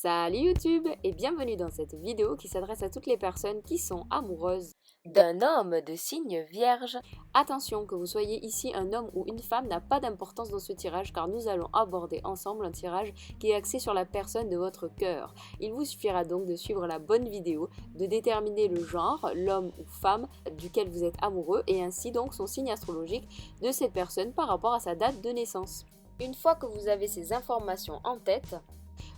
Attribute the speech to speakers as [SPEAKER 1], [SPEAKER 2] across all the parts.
[SPEAKER 1] Salut YouTube et bienvenue dans cette vidéo qui s'adresse à toutes les personnes qui sont amoureuses d'un homme de signe vierge. Attention, que vous soyez ici un homme ou une femme n'a pas d'importance dans ce tirage car nous allons aborder ensemble un tirage qui est axé sur la personne de votre cœur. Il vous suffira donc de suivre la bonne vidéo, de déterminer le genre, l'homme ou femme duquel vous êtes amoureux et ainsi donc son signe astrologique de cette personne par rapport à sa date de naissance. Une fois que vous avez ces informations en tête,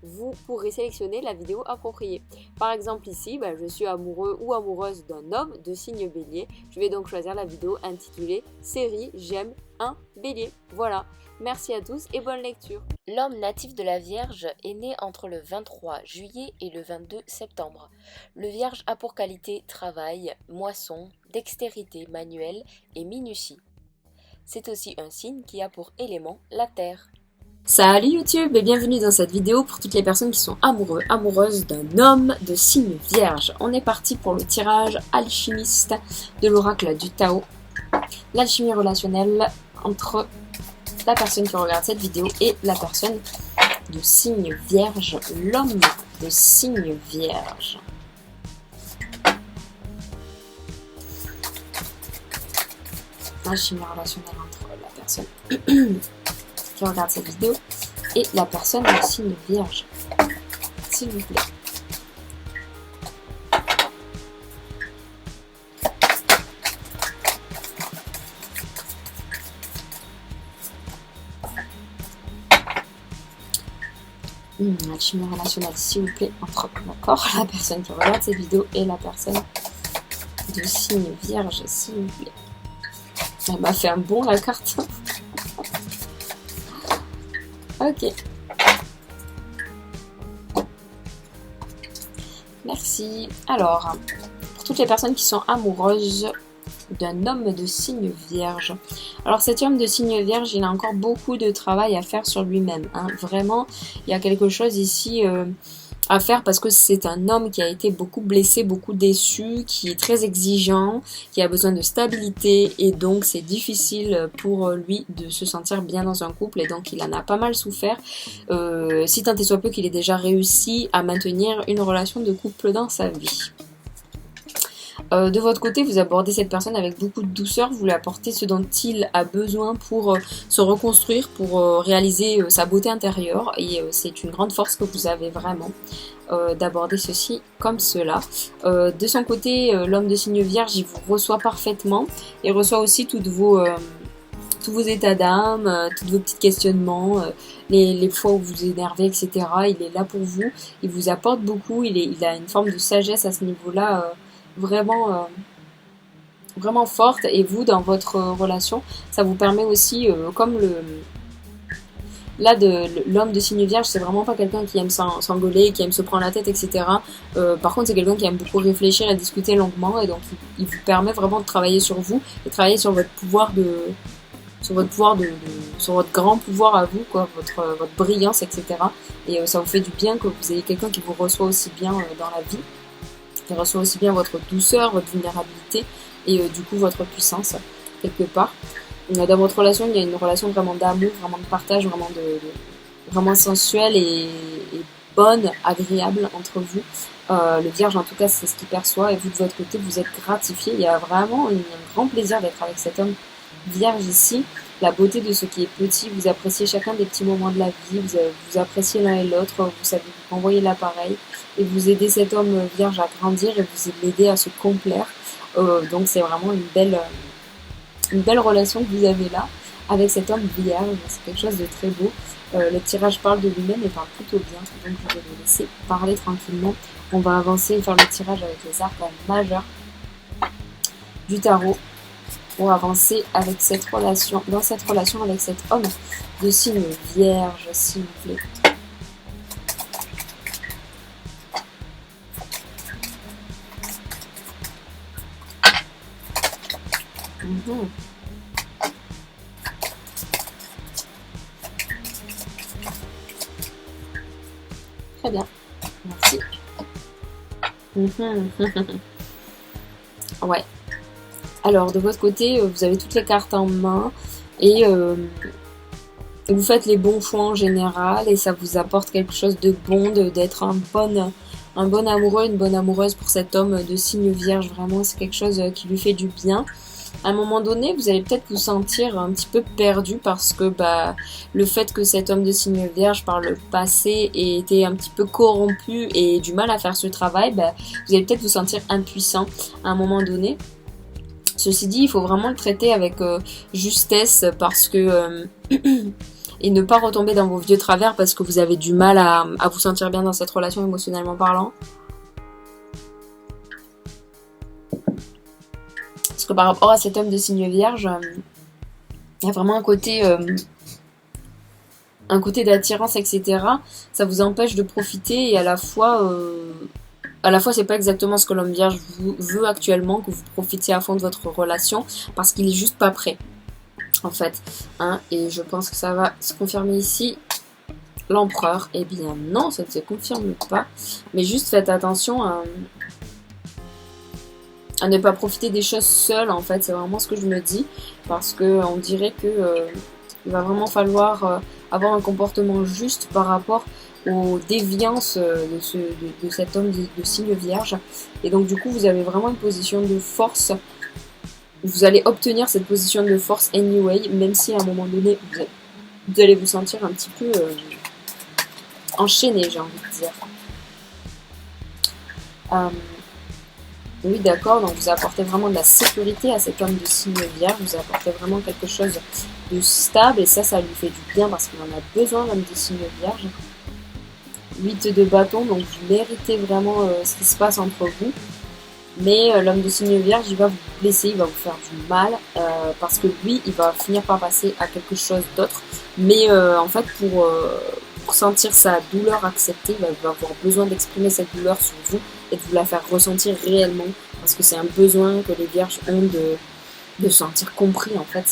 [SPEAKER 1] vous pourrez sélectionner la vidéo appropriée. Par exemple ici, je suis amoureux ou amoureuse d'un homme de signe bélier. Je vais donc choisir la vidéo intitulée Série J'aime un bélier. Voilà, merci à tous et bonne lecture. L'homme natif de la Vierge est né entre le 23 juillet et le 22 septembre. Le Vierge a pour qualité travail, moisson, dextérité manuelle et minutie. C'est aussi un signe qui a pour élément la terre. Salut YouTube et bienvenue dans cette vidéo pour toutes les personnes qui sont amoureuses d'un homme de signe vierge. On est parti pour le tirage alchimiste de l'oracle du Tao. L'alchimie relationnelle entre la personne qui regarde cette vidéo et la personne de signe vierge, l'homme de signe vierge. L'alchimie relationnelle entre la personne qui regarde cette vidéo et la personne de signe vierge, s'il vous plaît. L'alchimie relationnelle, s'il vous plaît, entre la personne qui regarde cette vidéo et la personne de signe vierge, s'il vous plaît. Elle m'a fait un bond la carte. Ok. Merci. Alors, pour toutes les personnes qui sont amoureuses d'un homme de signe vierge. Alors cet homme de signe vierge, il a encore beaucoup de travail à faire sur lui-même. Vraiment, il y a quelque chose ici à faire parce que c'est un homme qui a été beaucoup blessé, beaucoup déçu, qui est très exigeant, qui a besoin de stabilité et donc c'est difficile pour lui de se sentir bien dans un couple et donc il en a pas mal souffert. Si tant et soit peu qu'il ait déjà réussi à maintenir une relation de couple dans sa vie. De votre côté, vous abordez cette personne avec beaucoup de douceur, vous lui apportez ce dont il a besoin pour se reconstruire, pour réaliser sa beauté intérieure et c'est une grande force que vous avez vraiment d'aborder ceci comme cela. De son côté, l'homme de signe vierge, il vous reçoit parfaitement, il reçoit aussi tous vos états d'âme, tous vos petits questionnements, les fois où vous vous énervez, etc. Il est là pour vous, il vous apporte beaucoup, il a une forme de sagesse à ce niveau-là, vraiment forte et vous dans votre relation ça vous permet aussi comme l'homme de signe vierge, c'est vraiment pas quelqu'un qui aime s'engueuler, qui aime se prendre la tête, etc. Par contre c'est quelqu'un qui aime beaucoup réfléchir et discuter longuement et donc il vous permet vraiment de travailler sur vous et travailler sur votre pouvoir sur votre grand pouvoir à vous, quoi, votre brillance, etc. Et ça vous fait du bien que vous ayez quelqu'un qui vous reçoit aussi bien dans la vie, qui reçoit aussi bien votre douceur, votre vulnérabilité et du coup votre puissance quelque part. Dans votre relation, il y a une relation vraiment d'amour, vraiment de partage, vraiment sensuelle et bonne, agréable entre vous. Le vierge en tout cas c'est ce qu'il perçoit et vous de votre côté vous êtes gratifié. Il y a vraiment un grand plaisir d'être avec cet homme vierge ici. La beauté de ce qui est petit, vous appréciez chacun des petits moments de la vie, vous appréciez l'un et l'autre, vous savez vous envoyer l'appareil et vous aidez cet homme vierge à grandir et vous l'aidez à se complaire. Donc c'est vraiment une belle relation que vous avez là avec cet homme vierge, c'est quelque chose de très beau. Le tirage parle de lui-même et parle plutôt bien, donc je vais le laisser parler tranquillement. On va avancer et faire le tirage avec les arcanes majeurs du tarot pour avancer avec cette relation, dans cette relation avec cet homme de signe vierge, s'il vous plaît. Très bien, merci. Ouais. Alors de votre côté, vous avez toutes les cartes en main et Vous faites les bons choix en général et ça vous apporte quelque chose de bon, d'être un bon amoureux, une bonne amoureuse pour cet homme de signe vierge. Vraiment, c'est quelque chose qui lui fait du bien. À un moment donné, vous allez peut-être vous sentir un petit peu perdu parce que le fait que cet homme de signe vierge par le passé ait été un petit peu corrompu et ait du mal à faire ce travail, vous allez peut-être vous sentir impuissant à un moment donné. Ceci dit, il faut vraiment le traiter avec justesse parce que et ne pas retomber dans vos vieux travers parce que vous avez du mal à vous sentir bien dans cette relation émotionnellement parlant. Parce que par rapport à cet homme de signe vierge, il y a vraiment un côté d'attirance, etc. Ça vous empêche de profiter et à la fois c'est pas exactement ce que l'homme vierge veut actuellement, que vous profitiez à fond de votre relation parce qu'il est juste pas prêt, en fait. Hein, et je pense que ça va se confirmer ici. L'empereur, eh bien non, ça ne se confirme pas. Mais juste faites attention à ne pas profiter des choses seul, en fait, c'est vraiment ce que je me dis, parce que on dirait que il va vraiment falloir avoir un comportement juste par rapport aux déviances de cet homme de signe vierge, et donc du coup vous avez vraiment une position de force, vous allez obtenir cette position de force anyway, même si à un moment donné vous allez vous sentir un petit peu enchaîné, j'ai envie de dire. Oui, d'accord, donc vous apportez vraiment de la sécurité à cet homme de signe vierge, vous apportez vraiment quelque chose de stable, et ça lui fait du bien parce qu'il en a besoin, l'homme de signe vierge. 8 de bâton, donc vous méritez vraiment ce qui se passe entre vous, mais l'homme de signe vierge, il va vous blesser, il va vous faire du mal, parce que lui, il va finir par passer à quelque chose d'autre, mais en fait, pour sentir sa douleur acceptée, il va avoir besoin d'exprimer cette douleur sur vous et de vous la faire ressentir réellement, parce que c'est un besoin que les vierges ont de se sentir compris. En fait,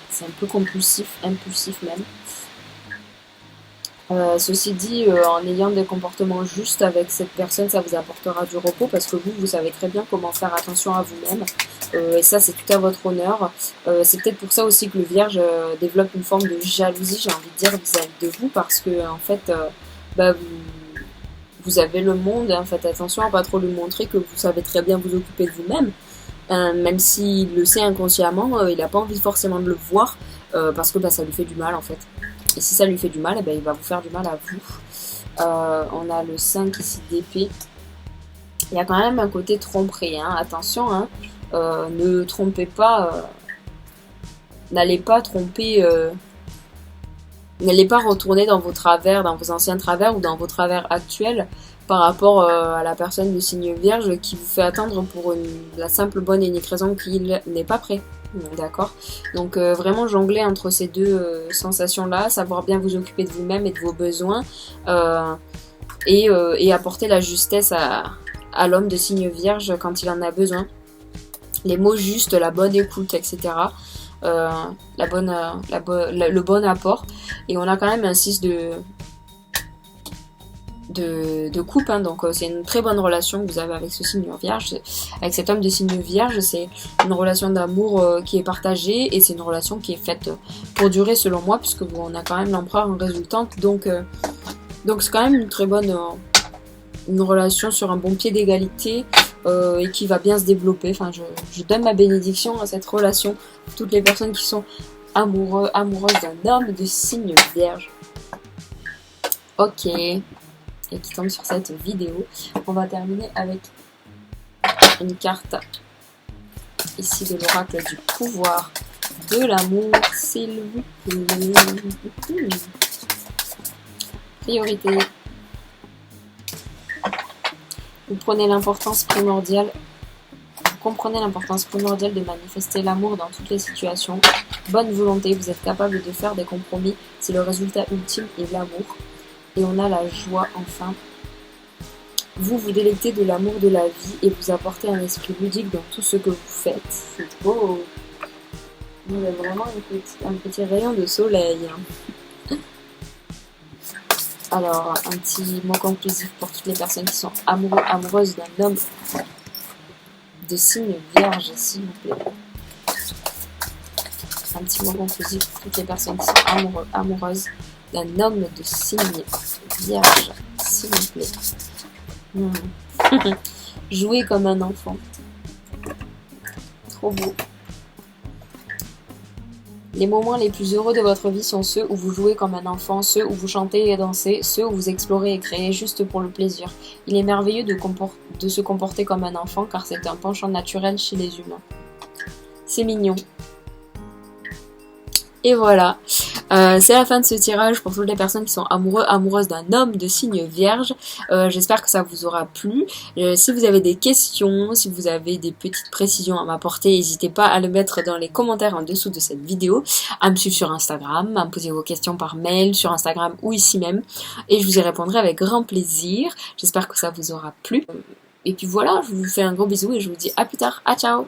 [SPEAKER 1] c'est un peu compulsif, impulsif même. Ceci dit, en ayant des comportements justes avec cette personne, ça vous apportera du repos parce que vous savez très bien comment faire attention à vous-même. Et ça, c'est tout à votre honneur. C'est peut-être pour ça aussi que le Vierge développe une forme de jalousie, j'ai envie de dire, vis-à-vis de vous, parce que en fait, vous avez le monde. Hein, faites attention à pas trop lui montrer que vous savez très bien vous occuper de vous-même. Même s'il le sait inconsciemment, il n'a pas envie forcément de le voir parce que ça lui fait du mal en fait. Et si ça lui fait du mal, il va vous faire du mal à vous. On a le 5 ici d'épée. Il y a quand même un côté tromperie. Hein. Attention, hein. Ne trompez pas. N'allez pas tromper. N'allez pas retourner dans vos travers, dans vos anciens travers ou dans vos travers actuels par rapport à la personne de signe vierge qui vous fait attendre pour la simple bonne et unique raison qu'il n'est pas prêt. D'accord. Donc vraiment jongler entre ces deux sensations-là, savoir bien vous occuper de vous-même et de vos besoins et apporter la justesse à l'homme de signe vierge quand il en a besoin. Les mots justes, la bonne écoute, etc. Le bon apport. Et on a quand même un 6 de coupe, hein, donc c'est une très bonne relation que vous avez avec ce signe vierge, avec cet homme de signe vierge. C'est une relation d'amour qui est partagée et c'est une relation qui est faite pour durer selon moi, puisque on a quand même l'empereur en résultante, donc c'est quand même une très bonne une relation sur un bon pied d'égalité et qui va bien se développer. Enfin, je donne ma bénédiction à cette relation pour toutes les personnes qui sont amoureuses d'un homme de signe vierge. Ok. Et qui tombe sur cette vidéo. On va terminer avec une carte ici de l'oracle du pouvoir de l'amour, s'il vous plaît. Priorité. Vous comprenez l'importance primordiale de manifester l'amour dans toutes les situations. Bonne volonté, vous êtes capable de faire des compromis si le résultat ultime est l'amour. Et on a la joie, enfin. Vous vous délectez de l'amour de la vie et vous apportez un esprit ludique dans tout ce que vous faites. C'est beau. Vous avez vraiment un petit rayon de soleil. Alors, un petit mot conclusif pour toutes les personnes qui sont amoureuses d'un homme de signe vierge, s'il vous plaît. un petit mot conclusif pour toutes les personnes qui sont amoureuses d'un homme de signe vierge, s'il vous plaît. Jouez comme un enfant. Trop beau. Les moments les plus heureux de votre vie sont ceux où vous jouez comme un enfant, ceux où vous chantez et dansez, ceux où vous explorez et créez juste pour le plaisir. Il est merveilleux de se comporter comme un enfant car c'est un penchant naturel chez les humains. C'est mignon. Et voilà, c'est la fin de ce tirage pour toutes les personnes qui sont amoureuses d'un homme de signe vierge. J'espère que ça vous aura plu. Si vous avez des questions, si vous avez des petites précisions à m'apporter, n'hésitez pas à le mettre dans les commentaires en dessous de cette vidéo, à me suivre sur Instagram, à me poser vos questions par mail, sur Instagram ou ici même. Et je vous y répondrai avec grand plaisir. J'espère que ça vous aura plu. Et puis voilà, je vous fais un gros bisou et je vous dis à plus tard. Ah ciao!